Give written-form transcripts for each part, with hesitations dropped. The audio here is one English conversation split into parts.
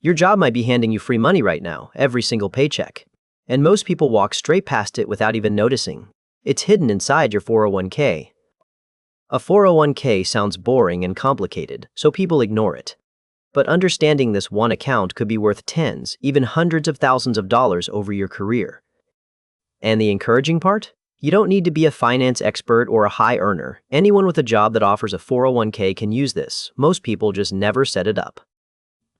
Your job might be handing you free money right now, every single paycheck. And most people walk straight past it without even noticing. It's hidden inside your 401k. A 401k sounds boring and complicated, so people ignore it. But understanding this one account could be worth tens, even hundreds of thousands of dollars over your career. And the encouraging part? You don't need to be a finance expert or a high earner. Anyone with a job that offers a 401k can use this. Most people just never set it up.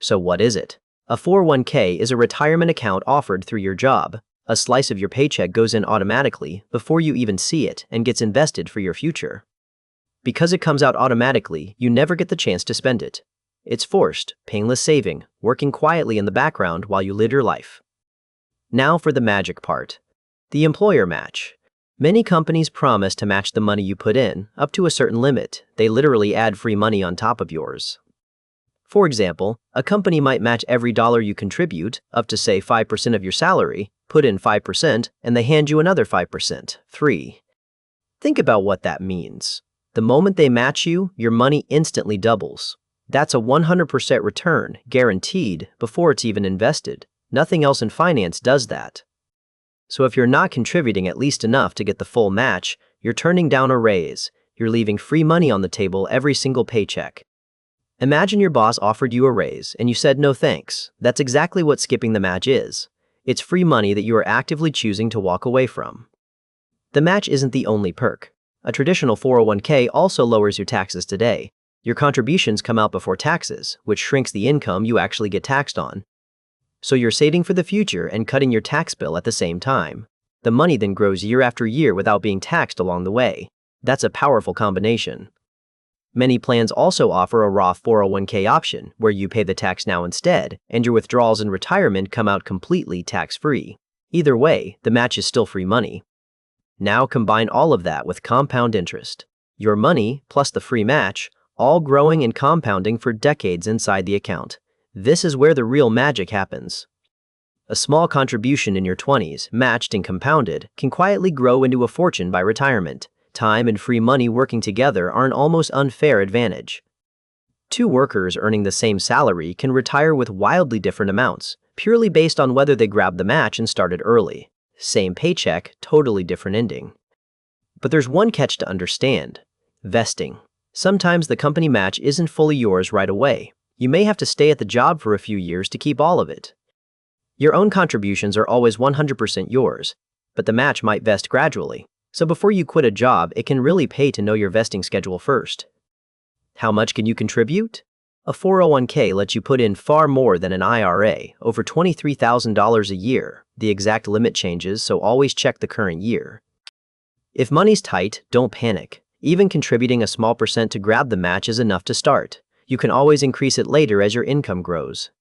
So what is it? A 401k is a retirement account offered through your job. A slice of your paycheck goes in automatically before you even see it and gets invested for your future. Because it comes out automatically, you never get the chance to spend it. It's forced, painless saving, working quietly in the background while you live your life. Now for the magic part. The employer match. Many companies promise to match the money you put in, up to a certain limit. They literally add free money on top of yours. For example, a company might match every dollar you contribute, up to say 5% of your salary, put in 5%, and they hand you another 5%, free. Think about what that means. The moment they match you, your money instantly doubles. That's a 100% return, guaranteed, before it's even invested. Nothing else in finance does that. So if you're not contributing at least enough to get the full match, you're turning down a raise. You're leaving free money on the table every single paycheck. Imagine your boss offered you a raise and you said no thanks. That's exactly what skipping the match is. It's free money that you are actively choosing to walk away from. The match isn't the only perk. A traditional 401k also lowers your taxes today. Your contributions come out before taxes, which shrinks the income you actually get taxed on. So you're saving for the future and cutting your tax bill at the same time. The money then grows year after year without being taxed along the way. That's a powerful combination. Many plans also offer a Roth 401k option, where you pay the tax now instead, and your withdrawals in retirement come out completely tax-free. Either way, the match is still free money. Now combine all of that with compound interest. Your money, plus the free match, all growing and compounding for decades inside the account. This is where the real magic happens. A small contribution in your 20s, matched and compounded, can quietly grow into a fortune by retirement. Time and free money working together are an almost unfair advantage. Two workers earning the same salary can retire with wildly different amounts, purely based on whether they grabbed the match and started early. Same paycheck, totally different ending. But there's one catch to understand: vesting. Sometimes the company match isn't fully yours right away. You may have to stay at the job for a few years to keep all of it. Your own contributions are always 100% yours, but the match might vest gradually. So before you quit a job, it can really pay to know your vesting schedule first. How much can you contribute? A 401k lets you put in far more than an IRA, over $23,000 a year. The exact limit changes, so always check the current year. If money's tight, don't panic. Even contributing a small percent to grab the match is enough to start. You can always increase it later as your income grows.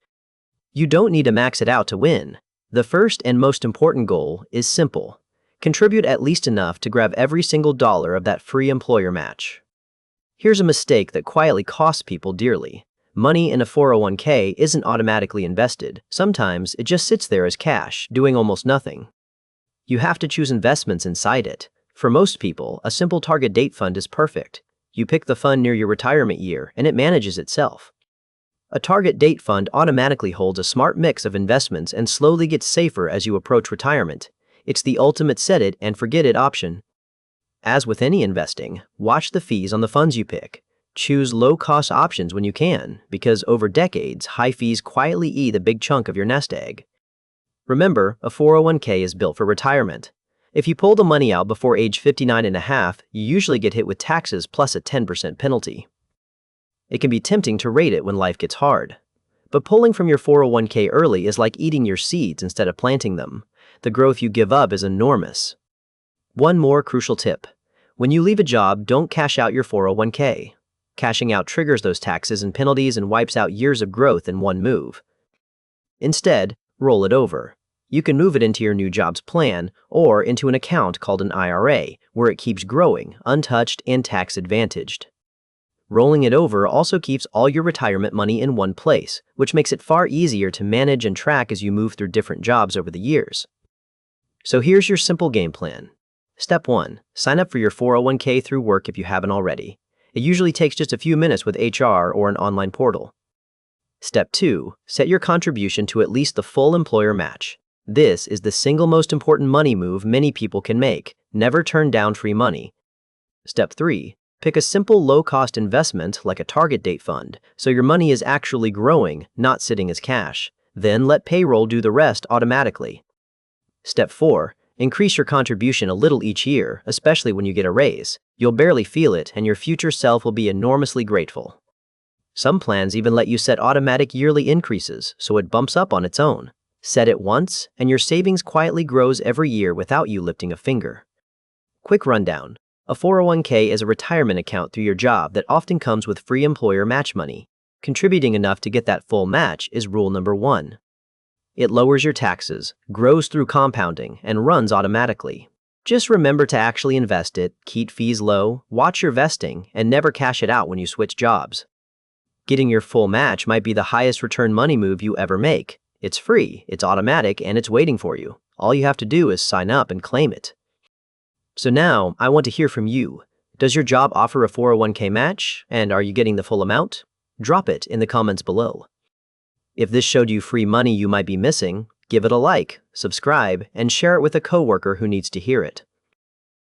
You don't need to max it out to win. The first and most important goal is simple. Contribute at least enough to grab every single dollar of that free employer match. Here's a mistake that quietly costs people dearly. Money in a 401k isn't automatically invested. Sometimes it just sits there as cash, doing almost nothing. You have to choose investments inside it. For most people, a simple target date fund is perfect. You pick the fund near your retirement year, and it manages itself. A target date fund automatically holds a smart mix of investments and slowly gets safer as you approach retirement. It's the ultimate set it and forget it option. As with any investing, watch the fees on the funds you pick. Choose low-cost options when you can, because over decades, high fees quietly eat a big chunk of your nest egg. Remember, a 401k is built for retirement. If you pull the money out before age 59 and a half, you usually get hit with taxes plus a 10% penalty. It can be tempting to rate it when life gets hard. But pulling from your 401k early is like eating your seeds instead of planting them. The growth you give up is enormous. One more crucial tip. When you leave a job, don't cash out your 401k. Cashing out triggers those taxes and penalties and wipes out years of growth in one move. Instead, roll it over. You can move it into your new job's plan or into an account called an IRA, where it keeps growing, untouched and tax-advantaged. Rolling it over also keeps all your retirement money in one place, which makes it far easier to manage and track as you move through different jobs over the years. So here's your simple game plan. Step 1. Sign up for your 401k through work if you haven't already. It usually takes just a few minutes with HR or an online portal. Step 2. Set your contribution to at least the full employer match. This is the single most important money move many people can make. Never turn down free money. Step 3. Pick a simple low-cost investment like a target date fund, so your money is actually growing, not sitting as cash. Then let payroll do the rest automatically. Step 4. Increase your contribution a little each year, especially when you get a raise. You'll barely feel it, and your future self will be enormously grateful. Some plans even let you set automatic yearly increases, so it bumps up on its own. Set it once, and your savings quietly grows every year without you lifting a finger. Quick rundown. A 401k is a retirement account through your job that often comes with free employer match money. Contributing enough to get that full match is rule number 1. It lowers your taxes, grows through compounding, and runs automatically. Just remember to actually invest it, keep fees low, watch your vesting, and never cash it out when you switch jobs. Getting your full match might be the highest return money move you ever make. It's free, it's automatic, and it's waiting for you. All you have to do is sign up and claim it. So now, I want to hear from you. Does your job offer a 401k match? And are you getting the full amount? Drop it in the comments below. If this showed you free money you might be missing, give it a like, subscribe, and share it with a coworker who needs to hear it.